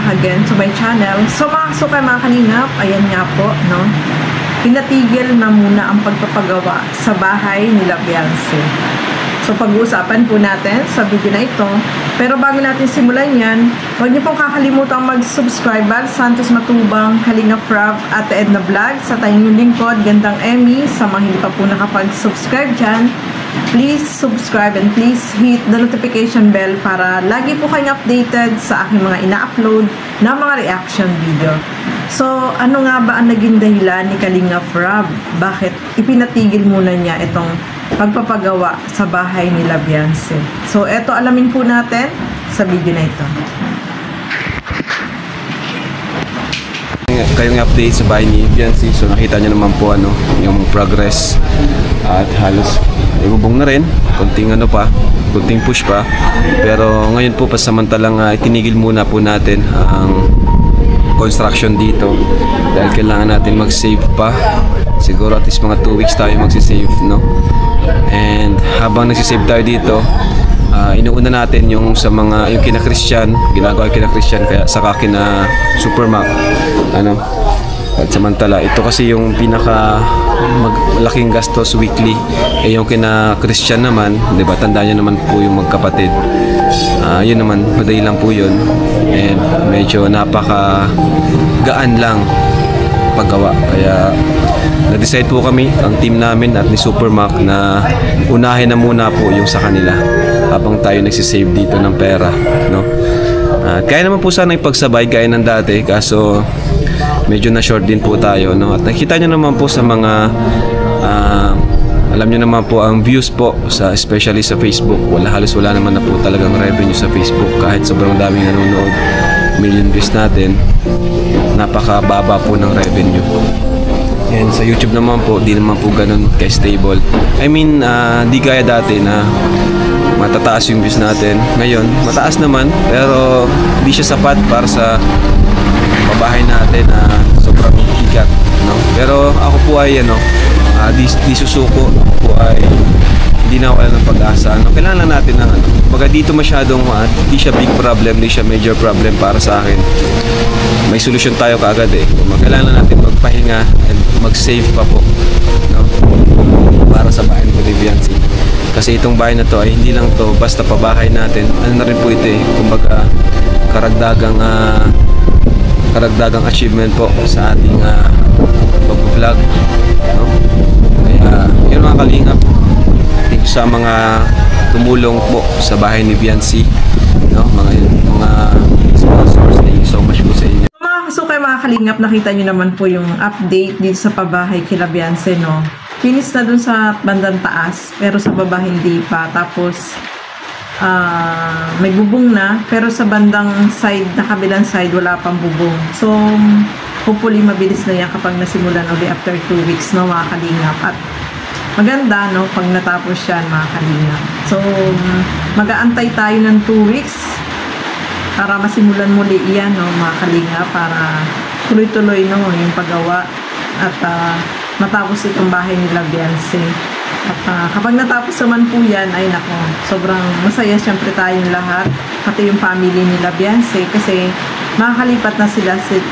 back again to my channel. So mga kasukay mga kalingap, ayan nga po, no? Pinatigil na muna ang pagpapagawa sa bahay nila Beyonce. So pag-uusapan po natin sa video na ito. Pero bago natin simulan yan, huwag niyo pong kakalimutang mag-subscribe sa Santos Matubang, Kalingap Rob, Ate Edna Vlog, sa tayong lingkod, Gandang Emmy, sa mga hindi pa po nakapag-subscribe dyan. Please subscribe and please hit the notification bell para lagi po kayong updated sa aking mga ina-upload na mga reaction video. So, ano nga ba ang naging dahilan ni Kalingap Rob? Bakit ipinatigil muna niya itong pagpapagawa sa bahay nila Beyonce? So, eto alamin po natin sa video na ito. Kayong update sa bahay ni Beyonce. So nakita niyo naman po yung progress at halos ibubong na rin, kunting kunting push pa, pero ngayon po pasamantalang itinigil muna po natin ang construction dito dahil kailangan natin mag-save pa. Siguro at least mga 2 weeks tayo magsisave, no? And habang nagsisave tayo dito, inuuna natin yung sa mga yung kina Christian, ginagawa yung kina Christian, kaya saka kina Supermac, at samantala ito kasi yung pinaka malaking gastos weekly, yung kina Christian naman, di ba, tandaan nyo naman po yung magkapatid, yun naman madali lang po yun, and medyo napaka gaan lang paggawa, kaya na-decide po kami, ang team namin at ni Supermac, na unahin na muna po yung sa kanila habang tayo nagsisave dito ng pera, no? Kaya naman po sana ipagsabay gaya ng dati, kaso medyo na short din po tayo, no? At nakita nyo naman po sa mga alam nyo naman po ang views po especially sa Facebook, halos wala naman na po talagang revenue sa Facebook kahit sobrang daming nanonood, million views natin, napakababa po ng revenue. And sa YouTube naman po, di naman po ganun ka-stable. I mean, di gaya dati na matataas yung views natin. Ngayon, mataas naman, pero di siya sapat para sa pabahay natin na sobrang higat, no? Pero ako po ay di susuko. Ako po ay hindi na wala ng pag-asa, no? Kailangan lang natin ng baga dito masyadong di siya big problem, di siya major problem para sa akin. May solusyon tayo kaagad kailangan natin magpahinga and mag-save pa po, no? Para sa bahay ni Beyonce. Kasi itong bahay na to ay hindi lang to basta pabahay natin, na rin po ito kumbaga karagdagang achievement po sa ating pag-vlog, no? Kaya yun mga kalingap, thank you sa mga tumulong po sa bahay ni Beyonce, no? Mga sponsors, thank you so much po sa inyo. So kay mga kalingap, nakita nyo naman po yung update dito sa pabahay kila Beyonce, no? Finish na dun sa bandang taas, pero sa baba hindi pa. Tapos may bubong na, pero sa bandang side, na kabilang side, wala pang bubong. So hopefully mabilis na yan kapag nasimulan ulit after 2 weeks, no mga kalingap. At maganda, no, pag natapos yan mga kalingap. So mag-aantay tayo ng 2 weeks para masimulan muli iyan, no, mga kalinga, para tuloy-tuloy, no, yung paggawa at matapos itong bahay nila Beyonce. At kapag natapos naman po yan, ay nako, sobrang masaya siyempre tayong lahat, pati yung family nila Beyonce, kasi makakalipat na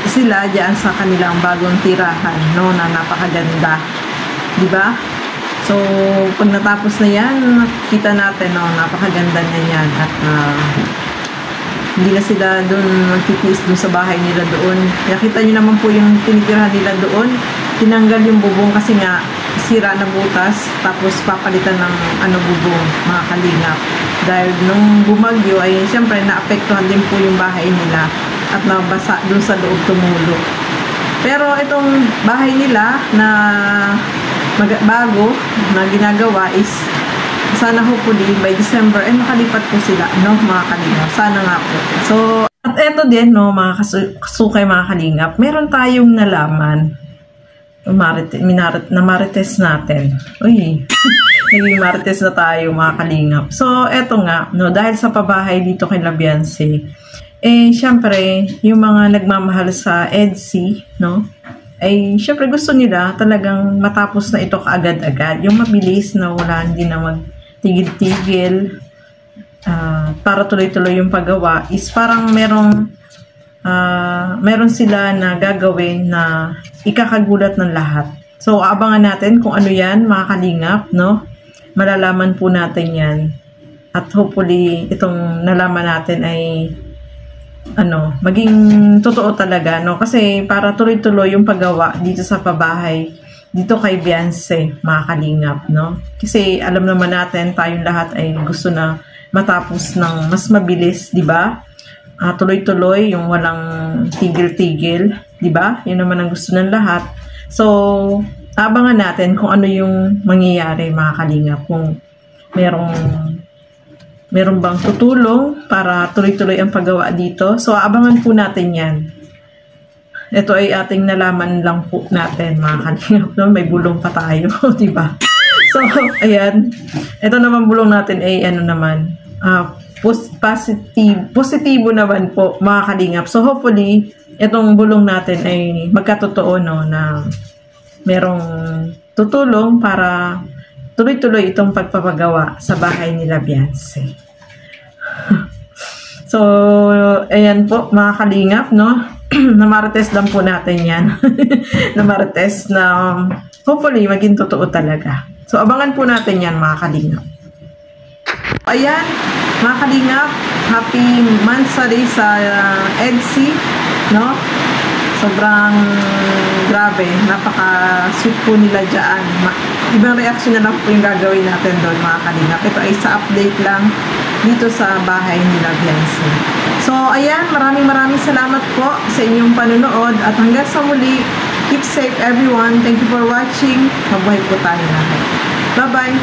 sila diyan sa kanilang bagong tirahan, no, na napakaganda, di ba? So pag natapos na yan, kita natin, no, napakaganda na yan, at hindi na sila doon magtitiis doon sa bahay nila doon. Kaya kita nyo naman po yung tinitirahan nila doon. Tinanggal yung bubong kasi nga sira na butas. Tapos papalitan ng bubong, mga kalingap. Dahil nung bumagyo ay siyempre naapektuhan din po yung bahay nila. At nabasa doon sa loob, tumulo. Pero itong bahay nila na bago na ginagawa is sana hopefully by December ay makalipat po sila, no, mga kalingap. Sana nga po. So, at eto din, no, mga kasukay, mga kalingap, meron tayong nalaman. Marites natin. Uy, naging marites na tayo, mga kalingap. So, eto nga, no, dahil sa pabahay dito kay Beyonce, syempre, yung mga nagmamahal sa EDC, no, ay syempre gusto nila talagang matapos na ito kaagad-agad. Yung mabilis na wala, hindi na magtigil-tigil, para tuloy-tuloy yung paggawa, is parang merong meron sila na gagawin na ikakagulat ng lahat. So, abangan natin kung ano yan, mga kalingap, no? Malalaman po natin yan. At hopefully, itong nalaman natin ay maging totoo talaga, no? Kasi para tuloy-tuloy yung paggawa dito sa pabahay, dito kay Beyonce, mga kalingap, no? Kasi alam naman natin, tayong lahat ay gusto na matapos ng mas mabilis, di ba? Tuloy-tuloy, yung walang tigil-tigil, di ba? Yun naman ang gusto ng lahat. So, abangan natin kung ano yung mangyayari, mga kalingap, kung meron bang tutulong para tuloy-tuloy ang paggawa dito. So, abangan po natin yan. Ito ay ating nalaman lang po natin, mga kalingap, no? May bulong pa tayo, di ba? So, ayan. Ito naman bulong natin ay positibo naman po, mga kalingap. So, hopefully, itong bulong natin ay magkatotoo, no, na merong tutulong para tuloy-tuloy itong pagpapagawa sa bahay nila Beyonce. So, ayan po, mga kalingap, no? Namarites lang po natin yan. Namarites na hopefully maging totoo talaga. So, abangan po natin yan, mga kalingap. Ayan, mga kalingap, happy Mansari sa EDC, no? Sobrang grabe, napaka-sweet po nila dyan. Ibang reaction na lang po yung gagawin natin doon, mga kalingap. Ito ay sa update lang dito sa bahay nila Beyonce. So, ayan, maraming salamat po sa inyong panunood at hanggang sa muli, keep safe everyone. Thank you for watching. Mabuhay po tayo lahat. Bye-bye!